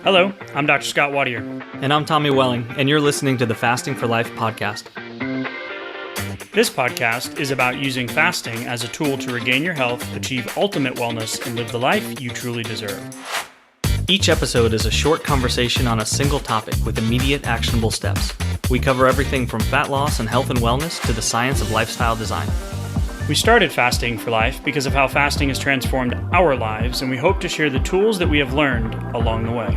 Hello, I'm Dr. Scott Wadier. And I'm Tommy Welling, and you're listening to the Fasting for Life podcast. This podcast is about using fasting as a tool to regain your health, achieve ultimate wellness, and live the life you truly deserve. Each episode is a short conversation on a single topic with immediate actionable steps. We cover everything from fat loss and health and wellness to the science of lifestyle design. We started Fasting for Life because of how fasting has transformed our lives, and we hope to share the tools that we have learned along the way.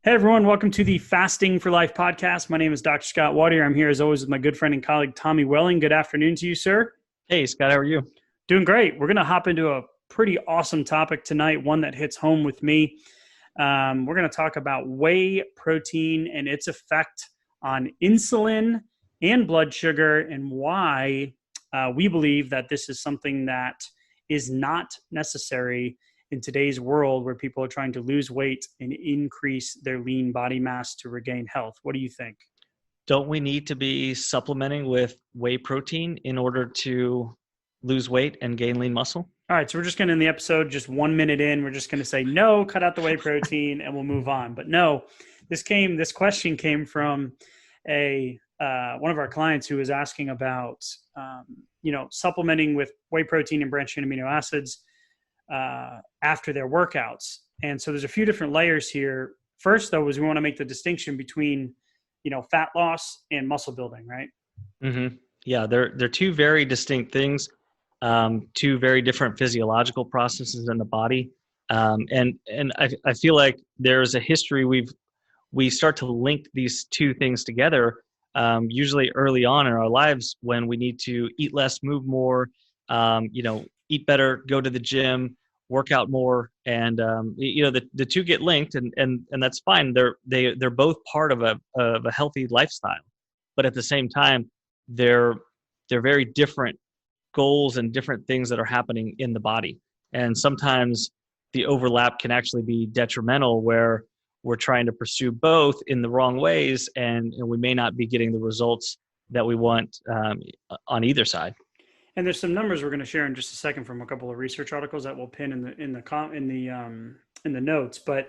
Hey everyone, welcome to the Fasting for Life podcast. My name is Dr. Scott Wadier. I'm here as always with my good friend and colleague, Tommy Welling. Good afternoon to you, sir. Hey, Scott, how are you? Doing great. We're going to hop into a pretty awesome topic tonight, one that hits home with me. We're going to talk about whey protein and its effect on insulin and blood sugar, and why we believe that this is something that is not necessary in today's world where people are trying to lose weight and increase their lean body mass to regain health. What do you think? Don't we need to be supplementing with whey protein in order to lose weight and gain lean muscle? All right, so we're just going to, in the episode, just 1 minute in, we're just going to say, no, cut out the whey protein and we'll move on. But no, this question came from one of our clients who was asking about, supplementing with whey protein and branched chain amino acids after their workouts. And so there's a few different layers here. First, though, is we want to make the distinction between, fat loss and muscle building, right? Mm-hmm. Yeah, they're two very distinct things. Two very different physiological processes in the body. And I feel like there's a history we start to link these two things together, usually early on in our lives when we need to eat less, move more, eat better, go to the gym, work out more. And, the two get linked and that's fine. They're both part of a healthy lifestyle, but at the same time, they're very different goals and different things that are happening in the body. And sometimes the overlap can actually be detrimental where we're trying to pursue both in the wrong ways and we may not be getting the results that we want on either side. And there's some numbers we're going to share in just a second from a couple of research articles that we'll pin in the notes. But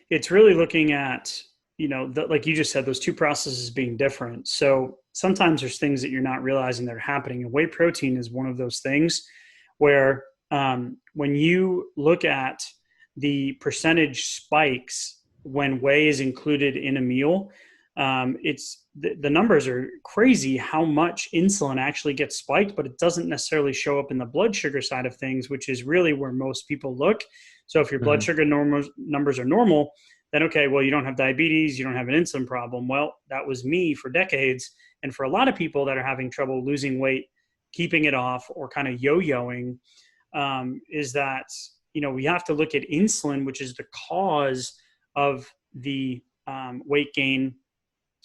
it's really looking at, like you just said, those two processes being different. So sometimes there's things that you're not realizing that are happening. And whey protein is one of those things where when you look at the percentage spikes when whey is included in a meal, the numbers are crazy how much insulin actually gets spiked, but it doesn't necessarily show up in the blood sugar side of things, which is really where most people look. So if your blood sugar numbers are normal, then okay, well, you don't have diabetes, you don't have an insulin problem. Well, that was me for decades. And for a lot of people that are having trouble losing weight, keeping it off, or kind of yo-yoing, is that, we have to look at insulin, which is the cause of the weight gain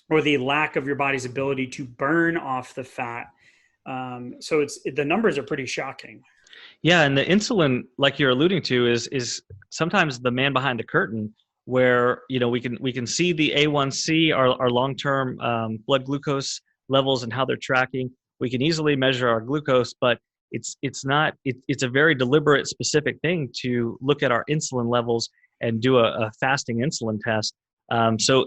or the lack of your body's ability to burn off the fat. So the numbers are pretty shocking. Yeah, and the insulin, like you're alluding to, is sometimes the man behind the curtain, where we can see the A1C, our long-term blood glucose levels and how they're tracking. We can easily measure our glucose, but it's a very deliberate, specific thing to look at our insulin levels and do a fasting insulin test. So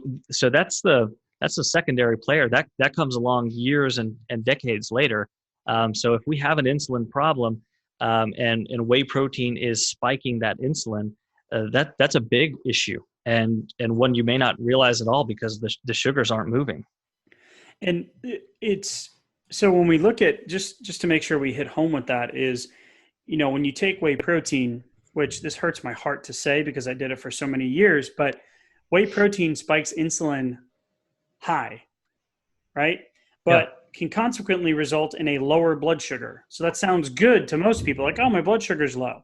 that's the secondary player that comes along years and decades later. So if we have an insulin problem and whey protein is spiking that insulin, that's a big issue and one you may not realize at all because the sugars aren't moving. And so when we look at just to make sure we hit home with that is, when you take whey protein, which this hurts my heart to say because I did it for so many years, but whey protein spikes insulin high, right? But can consequently result in a lower blood sugar. So that sounds good to most people, like, oh, my blood sugar is low.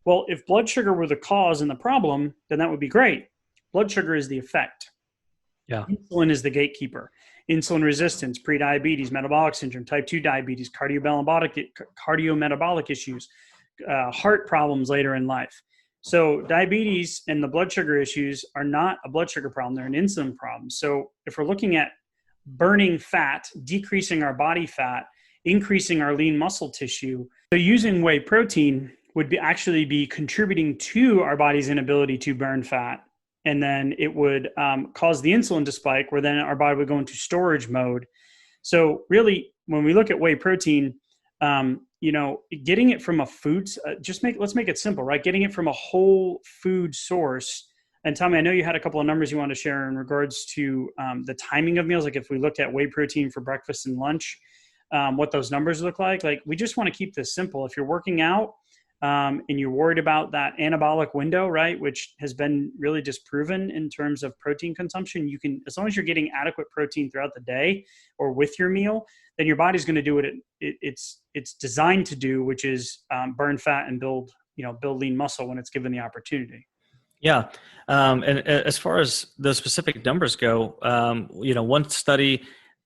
Well, if blood sugar were the cause and the problem, then that would be great. Blood sugar is the effect. Yeah. Insulin is the gatekeeper. Insulin resistance, prediabetes, metabolic syndrome, type 2 diabetes, cardiometabolic issues, heart problems later in life. So diabetes and the blood sugar issues are not a blood sugar problem. They're an insulin problem. So if we're looking at burning fat, decreasing our body fat, increasing our lean muscle tissue. So using whey protein would actually be contributing to our body's inability to burn fat. And then it would cause the insulin to spike, where then our body would go into storage mode. So really, when we look at whey protein, getting it from a food, let's make it simple, right? Getting it from a whole food source. And Tommy, I know you had a couple of numbers you want to share in regards to the timing of meals. Like if we looked at whey protein for breakfast and lunch, what those numbers look like. Like we just want to keep this simple. If you're working out and you're worried about that anabolic window, right, which has been really disproven in terms of protein consumption, you can, as long as you're getting adequate protein throughout the day or with your meal, then your body's going to do what it's designed to do, which is burn fat and build lean muscle when it's given the opportunity. Yeah. And as far as the specific numbers go, one study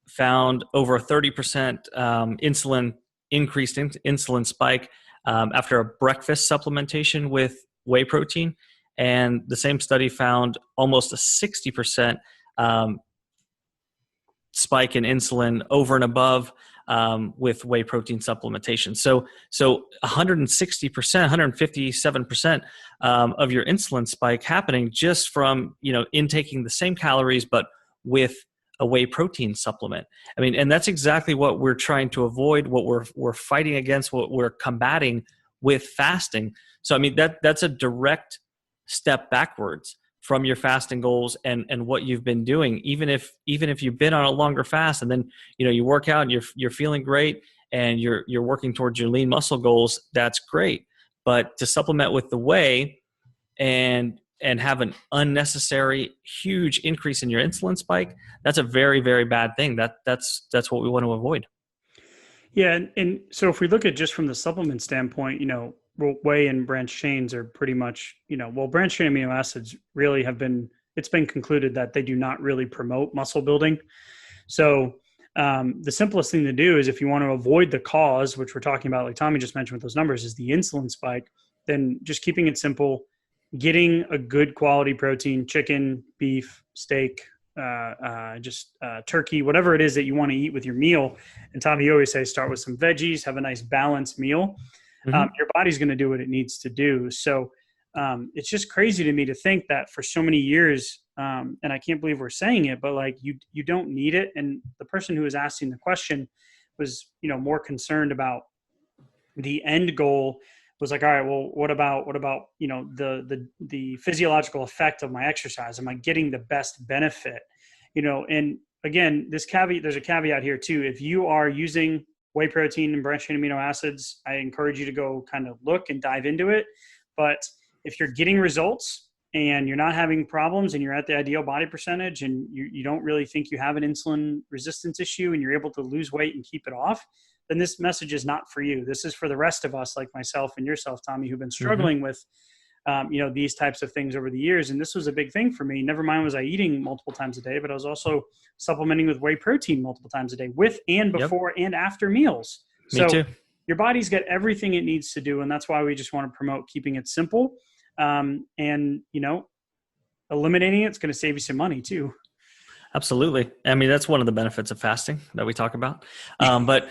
found over a 30% increased insulin spike after a breakfast supplementation with whey protein. And the same study found almost a 60% spike in insulin over and above with whey protein supplementation. So 160%, 157% of your insulin spike happening just from intaking the same calories, but with a whey protein supplement. I mean, and that's exactly what we're trying to avoid, what we're fighting against, what we're combating with fasting. So I mean, that's a direct step backwards from your fasting goals and what you've been doing. Even if you've been on a longer fast and then you work out and you're feeling great and you're working towards your lean muscle goals, that's great. But to supplement with the whey and have an unnecessary huge increase in your insulin spike, that's a very, very bad thing. That's what we want to avoid. Yeah, and so if we look at just from the supplement standpoint, whey and branched chains are pretty much, branched chain amino acids really it's been concluded that they do not really promote muscle building. So the simplest thing to do is, if you want to avoid the cause, which we're talking about, like Tommy just mentioned with those numbers, is the insulin spike, then just keeping it simple, getting a good quality protein, chicken, beef, steak, turkey, whatever it is that you want to eat with your meal. And Tommy, you always say, start with some veggies, have a nice balanced meal. Mm-hmm. Your body's going to do what it needs to do. So it's just crazy to me to think that for so many years, and I can't believe we're saying it, but like you don't need it. And the person who was asking the question was, more concerned about the end goal. Was like, all right, well, what about the physiological effect of my exercise? Am I getting the best benefit? And again, there's a caveat here too. If you are using whey protein and branched chain amino acids, I encourage you to go kind of look and dive into it. But if you're getting results and you're not having problems and you're at the ideal body percentage and you don't really think you have an insulin resistance issue and you're able to lose weight and keep it off, then this message is not for you. This is for the rest of us, like myself and yourself, Tommy, who've been struggling mm-hmm. with, these types of things over the years. And this was a big thing for me. Never mind was I eating multiple times a day, but I was also supplementing with whey protein multiple times a day, with and before and after meals. Me too. Your body's got everything it needs to do. And that's why we just want to promote keeping it simple. And eliminating it's going to save you some money too. Absolutely. I mean, that's one of the benefits of fasting that we talk about. But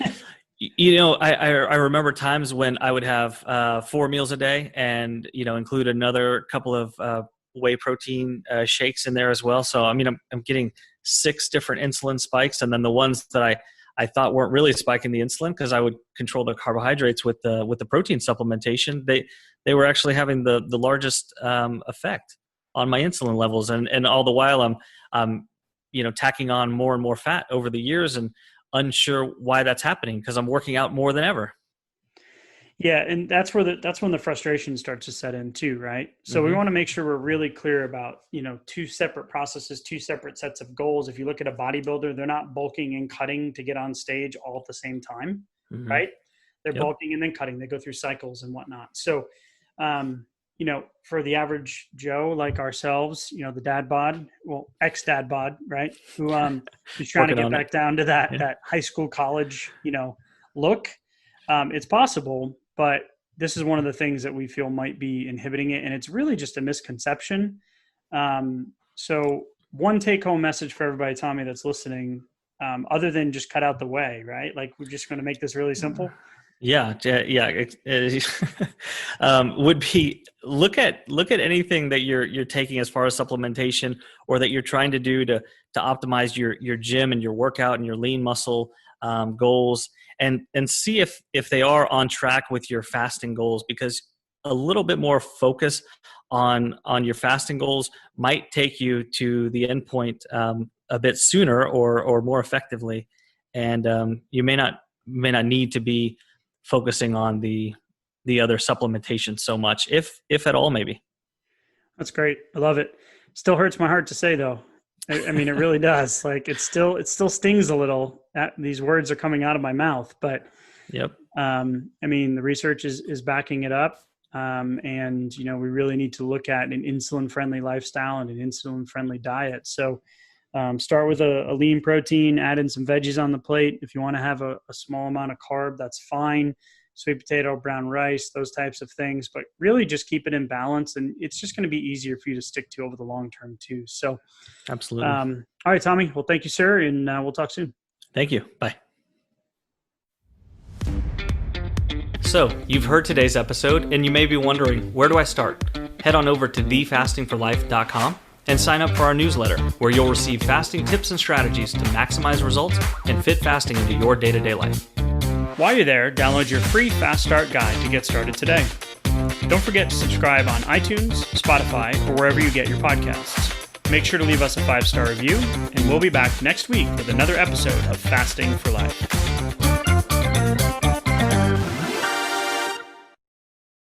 I remember times when I would have 4 meals a day and, include another couple of whey protein shakes in there as well. So, I mean, I'm getting 6 different insulin spikes. And then the ones that I thought weren't really spiking the insulin, because I would control the carbohydrates with the protein supplementation, they were actually having the largest effect on my insulin levels. And all the while I'm tacking on more and more fat over the years and unsure why that's happening, because I'm working out more than ever. Yeah. And that's when the frustration starts to set in too, right? So mm-hmm. we want to make sure we're really clear about, 2 separate processes, 2 separate sets of goals. If you look at a bodybuilder, they're not bulking and cutting to get on stage all at the same time, mm-hmm. right? They're bulking and then cutting. They go through cycles and whatnot. So, for the average Joe like ourselves, the dad bod, ex-dad bod, right? Who's trying to get back down to that high school, college, look. It's possible, but this is one of the things that we feel might be inhibiting it. And it's really just a misconception. So one take home message for everybody, Tommy, that's listening, other than just cut out the whey, right? Like we're just going to make this really simple. Yeah. Would be look at anything that you're taking as far as supplementation, or that you're trying to do to optimize your gym and your workout and your lean muscle goals, and see if they are on track with your fasting goals, because a little bit more focus on your fasting goals might take you to the end point a bit sooner or more effectively, and you may not need to be focusing on the other supplementation so much, if at all, maybe. That's great. I love it. Still hurts my heart to say though. I mean, it really does. Like it still stings a little. These words are coming out of my mouth, but yep. I mean, the research is backing it up. And we really need to look at an insulin friendly lifestyle and an insulin friendly diet. So start with a lean protein, add in some veggies on the plate. If you want to have a small amount of carb, that's fine. Sweet potato, brown rice, those types of things, but really just keep it in balance. And it's just going to be easier for you to stick to over the long term too. So absolutely. All right, Tommy. Well, thank you, sir. And we'll talk soon. Thank you. Bye. So you've heard today's episode, and you may be wondering, where do I start? Head on over to thefastingforlife.com and sign up for our newsletter, where you'll receive fasting tips and strategies to maximize results and fit fasting into your day-to-day life. While you're there, download your free Fast Start guide to get started today. Don't forget to subscribe on iTunes, Spotify, or wherever you get your podcasts. Make sure to leave us a 5-star review, and we'll be back next week with another episode of Fasting for Life.